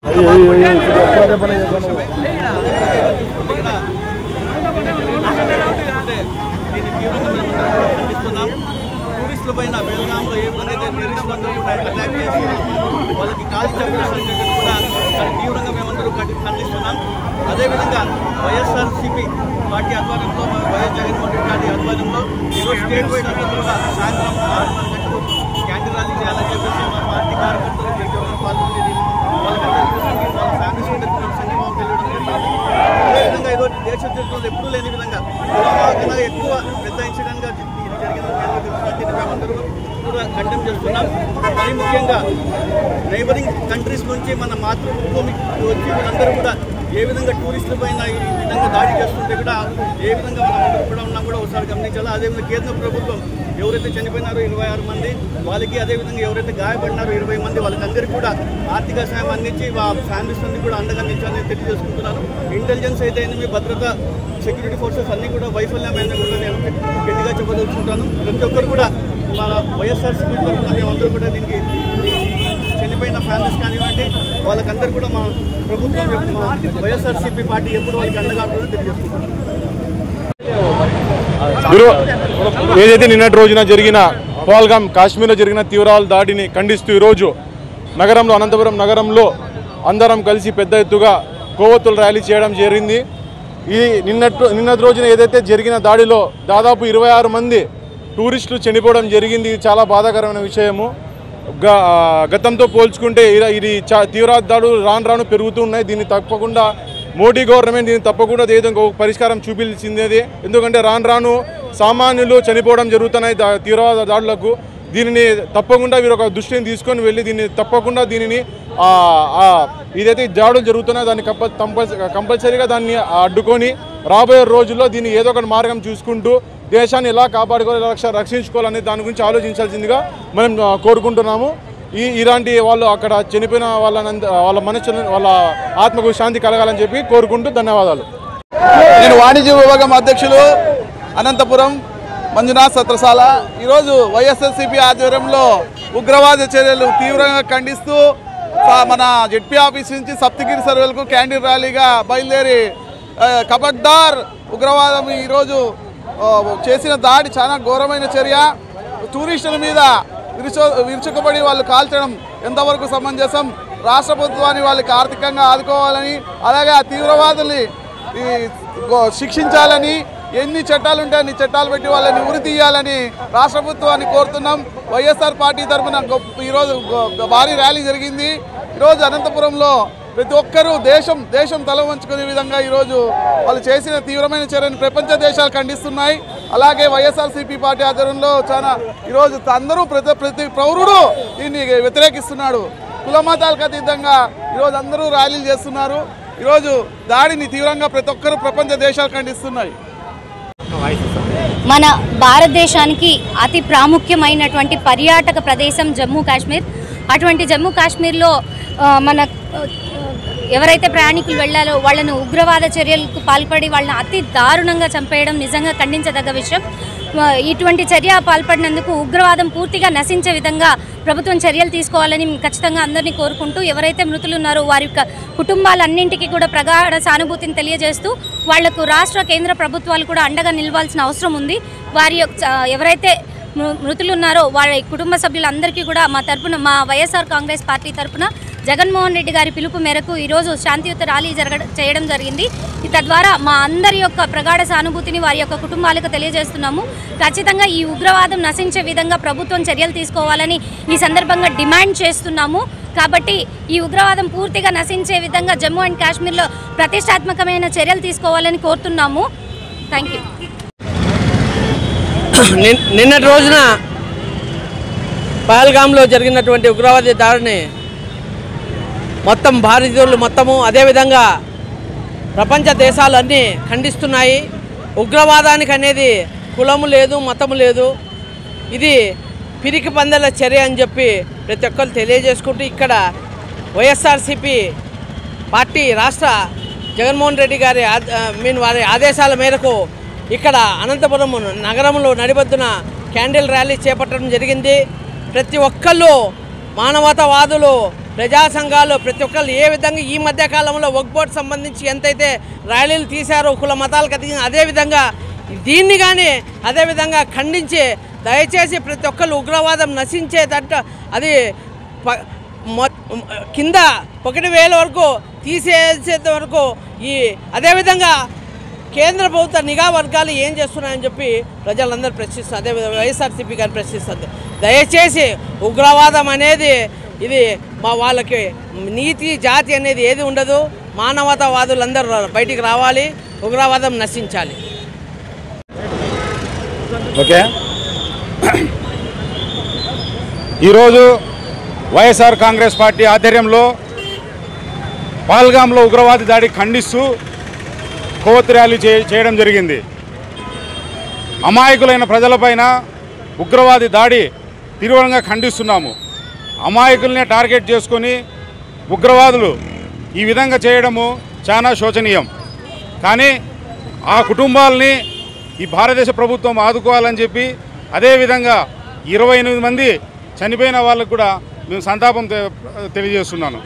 టూరిస్టుల పైన బెల్గాంలో ఏ విధంగా నిర్బంధం అటాక్ చేసి వాళ్ళకి కాల్ చెప్పడం కూడా తీవ్రంగా మేమందరూ ఖండిస్తున్నాం. అదేవిధంగా వైఎస్ఆర్సీపీ పార్టీ ఆధ్వర్యంలో వైఎస్ జగన్మోహన్ రెడ్డి గారి ఆధ్వర్యంలో ఈరోజు స్టేట్ వైడ్ అందరూ కూడా సాయంత్రం 6 గంటలకు క్యాంటీన్ ర్యాలీ చేయాలని చెప్పేసి మా పార్టీ కార్యకర్తలు ప్రతి పాల్గొనేది వాళ్ళకందరికీ వాళ్ళ ఫ్యామిలీస్ సంఘీభావం తెలియడం జరిగింది. అదేవిధంగా ఈరోజు దేశ చరిత్రలో ఎప్పుడూ లేని విధంగా కన్నా ఎక్కువ పెద్ద ఇన్సిడెంట్గా ఇది జరిగింది. మేమందరూ కూడా ఖండం చేస్తున్నాం. మరి ముఖ్యంగా నైబరింగ్ కంట్రీస్ నుంచి మన మాతృభూమికి వచ్చి వీళ్ళందరూ కూడా ఏ విధంగా టూరిస్టుల పైన ఈ విధంగా దాడి చేస్తుంటే కూడా ఏ విధంగా మనం కూడా ఉన్నా కూడా ఒకసారి గమనించాలి. అదేవిధంగా కేంద్ర ప్రభుత్వం ఎవరైతే చనిపోయినారో 26 మంది వాళ్ళకి, అదేవిధంగా ఎవరైతే గాయపడినారో 20 మంది వాళ్ళకందరికీ కూడా ఆర్థిక సాయం అందించి ఫ్యామిలీస్ అన్ని కూడా అండగా నిలిచాలని తెలియజేసుకుంటున్నాను. ఇంటెలిజెన్స్ అయితే మీ భద్రతా సెక్యూరిటీ ఫోర్సెస్ అన్నీ కూడా వైఫల్యమైన కూడా నేను గట్టిగా చెప్పదలుచుకుంటాను. ప్రతి ఒక్కరు కూడా మన వైఎస్ఆర్సీపీ తరఫున మేమందరూ కూడా దీనికి చనిపోయిన ఫ్యామిలీస్ కానివ్వండి వాళ్ళకందరూ కూడా మా ప్రభుత్వం వైఎస్ఆర్సీపీ పార్టీ ఎప్పుడు వాళ్ళకి అండగా ఉంటుందని తెలియజేసుకుంటున్నాను. ఏదైతే నిన్నటి రోజున జరిగిన పహల్గామ్ కాశ్మీర్లో జరిగిన తీవ్రవాద దాడిని ఖండిస్తూ ఈరోజు నగరంలో అనంతపురం నగరంలో అందరం కలిసి పెద్ద ఎత్తుగా కొవ్వొత్తుల ర్యాలీ చేయడం జరిగింది. ఈ నిన్నటి రోజున ఏదైతే జరిగిన దాడిలో దాదాపు 26 మంది టూరిస్టులు చనిపోవడం జరిగింది. ఇది చాలా బాధాకరమైన విషయము. గతంతో పోల్చుకుంటే ఇది తీవ్రవాద దాడులు రాను పెరుగుతూ ఉన్నాయి. దీన్ని తప్పకుండా మోడీ గవర్నమెంట్ దీన్ని తప్పకుండా ఏదో పరిష్కారం చూపించింది. ఎందుకంటే రాను సామాన్యులు చనిపోవడం జరుగుతున్నాయి తీవ్రవాద దాడులకు. దీనిని తప్పకుండా వీరు ఒక దృష్టిని తీసుకొని వెళ్ళి తప్పకుండా దీనిని ఏదైతే దాడులు జరుగుతున్నాయో దాన్ని కంపల్సరీగా దాన్ని అడ్డుకొని రాబోయే రోజుల్లో దీన్ని ఏదో ఒక మార్గం చూసుకుంటూ దేశాన్ని ఎలా కాపాడుకోవాలి, రక్షించుకోవాలనే దాని గురించి ఆలోచించాల్సిందిగా మనం కోరుకుంటున్నాము. ఇలాంటి వాళ్ళు అక్కడ చనిపోయిన వాళ్ళ మనసు వాళ్ళ ఆత్మకు శాంతి కలగాలని చెప్పి కోరుకుంటూ ధన్యవాదాలు. నేను వాణిజ్య విభాగం అధ్యక్షులు అనంతపురం మంజునాథ్ సత్రశాల. ఈరోజు వైఎస్ఆర్సీపీ ఆధ్వర్యంలో ఉగ్రవాద చర్యలు తీవ్రంగా ఖండిస్తూ మన జెడ్పీ ఆఫీస్ నుంచి సప్తగిరి సర్వేలకు క్యాంటీన్ ర్యాలీగా బయలుదేరి కబడ్దార్ ఉగ్రవాదం ఈరోజు చేసిన దాడి చాలా ఘోరమైన చర్య. టూరిస్టుల మీద విరుచుకుపడి వాళ్ళు కాల్చడం ఎంతవరకు సమంజసం? రాష్ట్ర ప్రభుత్వాన్ని వాళ్ళకి ఆర్థికంగా ఆదుకోవాలని, అలాగే ఆ తీవ్రవాదుల్ని శిక్షించాలని, ఎన్ని చట్టాలు ఉంటే అన్ని చట్టాలు పెట్టి వాళ్ళని ఉరి తీయాలని రాష్ట్ర ప్రభుత్వాన్ని కోరుతున్నాం. వైఎస్ఆర్ పార్టీ తరఫున ఈరోజు భారీ ర్యాలీ జరిగింది. ఈరోజు అనంతపురంలో ప్రతి ఒక్కరూ దేశం తల వంచుకునే విధంగా ఈరోజు వాళ్ళు చేసిన తీవ్రమైన చర్యను ప్రపంచ దేశాలు ఖండిస్తున్నాయి. అలాగే వైఎస్ఆర్సీపీ పార్టీ ఆధ్వర్యంలో చాలా ఈరోజు అందరూ ప్రతి పౌరుడు దీన్ని వ్యతిరేకిస్తున్నాడు. కులమతాలకు అతీతంగా ఈరోజు అందరూ ర్యాలీలు చేస్తున్నారు. ఈరోజు దాడిని తీవ్రంగా ప్రతి ఒక్కరూ ప్రపంచ దేశాలు ఖండిస్తున్నాయి. మన భారతదేశానికి అతి ప్రాముఖ్యమైనటువంటి పర్యాటక ప్రదేశం జమ్మూ కాశ్మీర్. అటువంటి జమ్మూ కాశ్మీర్లో మన ఎవరైతే ప్రయాణికులు వెళ్ళాలో వాళ్ళను ఉగ్రవాద చర్యలకు పాల్పడి వాళ్ళని అతి దారుణంగా చంపేయడం నిజంగా ఖండించదగ్గ విషయం. ఇటువంటి చర్య పాల్పడినందుకు ఉగ్రవాదం పూర్తిగా నశించే విధంగా ప్రభుత్వం చర్యలు తీసుకోవాలని ఖచ్చితంగా అందరినీ కోరుకుంటూ, ఎవరైతే మృతులు ఉన్నారో వారి యొక్క కుటుంబాలన్నింటికీ కూడా ప్రగాఢ సానుభూతిని తెలియజేస్తూ వాళ్లకు రాష్ట్ర కేంద్ర ప్రభుత్వాలు కూడా అండగా నిలవాల్సిన అవసరం ఉంది. వారి యొక్క ఎవరైతే మృతులు ఉన్నారో వారి కుటుంబ సభ్యులందరికీ కూడా మా వైఎస్ఆర్ కాంగ్రెస్ పార్టీ తరఫున జగన్మోహన్ రెడ్డి గారి పిలుపు మేరకు ఈరోజు శాంతియుత ర్యాలీ చేయడం జరిగింది. తద్వారా మా అందరి యొక్క ప్రగాఢ సానుభూతిని వారి యొక్క కుటుంబాలకు తెలియజేస్తున్నాము. ఖచ్చితంగా ఈ ఉగ్రవాదం నశించే విధంగా ప్రభుత్వం చర్యలు తీసుకోవాలని ఈ సందర్భంగా డిమాండ్ చేస్తున్నాము. కాబట్టి ఈ ఉగ్రవాదం పూర్తిగా నశించే విధంగా జమ్మూ అండ్ కాశ్మీర్లో ప్రతిష్టాత్మకమైన చర్యలు తీసుకోవాలని కోరుతున్నాము. Thank you. నిన్నటి రోజున పహల్గామ్లో జరిగినటువంటి ఉగ్రవాద దాడిని మొత్తం భారతీయులు మొత్తము అదేవిధంగా ప్రపంచ దేశాలు అన్నీ ఖండిస్తున్నాయి. ఉగ్రవాదానికి అనేది కులము లేదు, మతము లేదు. ఇది పిరికి పందెల చర్య అని చెప్పి ప్రతి ఒక్కరు తెలియజేసుకుంటూ ఇక్కడ వైఎస్ఆర్సీపీ పార్టీ రాష్ట్ర జగన్మోహన్ రెడ్డి గారి వారి ఆదేశాల మేరకు ఇక్కడ అనంతపురం నగరంలో నడిబొద్దున క్యాండిల్ ర్యాలీ చేపట్టడం జరిగింది. ప్రతి ఒక్కళ్ళు మానవతావాదులు ప్రజా సంఘాలు ప్రతి ఒక్కరు ఏ విధంగా ఈ మధ్య కాలంలో వక్ఫ్ బోర్డు సంబంధించి ఎంతైతే ర్యాలీలు తీశారో కుల మతాలకు అతీతంగా అదేవిధంగా దీన్ని కానీ అదేవిధంగా ఖండించి దయచేసి ప్రతి ఒక్కరు ఉగ్రవాదం నశించేటట్టు అది కింద 1,000 వరకు తీసేసేంత వరకు అదేవిధంగా కేంద్ర ప్రభుత్వ నిఘా వర్గాలు ఏం చేస్తున్నాయని చెప్పి ప్రజలందరూ ప్రశ్నిస్తారు. అదేవిధంగా వైఎస్ఆర్సీపీ గారిని ప్రశ్నిస్తుంది. దయచేసి ఉగ్రవాదం అనేది ఇది వాళ్ళకి నీతి జాతి అనేది ఏది ఉండదు. మానవతావాదులందరూ బయటికి రావాలి, ఉగ్రవాదం నశించాలి. ఓకే, ఈరోజు వైఎస్ఆర్ కాంగ్రెస్ పార్టీ ఆధ్వర్యంలో పహల్గామ్లో ఉగ్రవాది దాడి ఖండిస్తూ కొవ్వొత్తి ర్యాలీ చేయడం జరిగింది. అమాయకులైన ప్రజలపైన ఉగ్రవాది దాడి తీవ్రంగా ఖండిస్తున్నాము. అమాయకుల్ని టార్గెట్ చేసుకొని ఉగ్రవాదులు ఈ విధంగా చేయడము చాలా శోచనీయం. కానీ ఆ కుటుంబాలని ఈ భారతదేశ ప్రభుత్వం ఆదుకోవాలని చెప్పి అదేవిధంగా 28 మంది చనిపోయిన వాళ్ళకు కూడా మేము సంతాపం తెలియజేస్తున్నాను.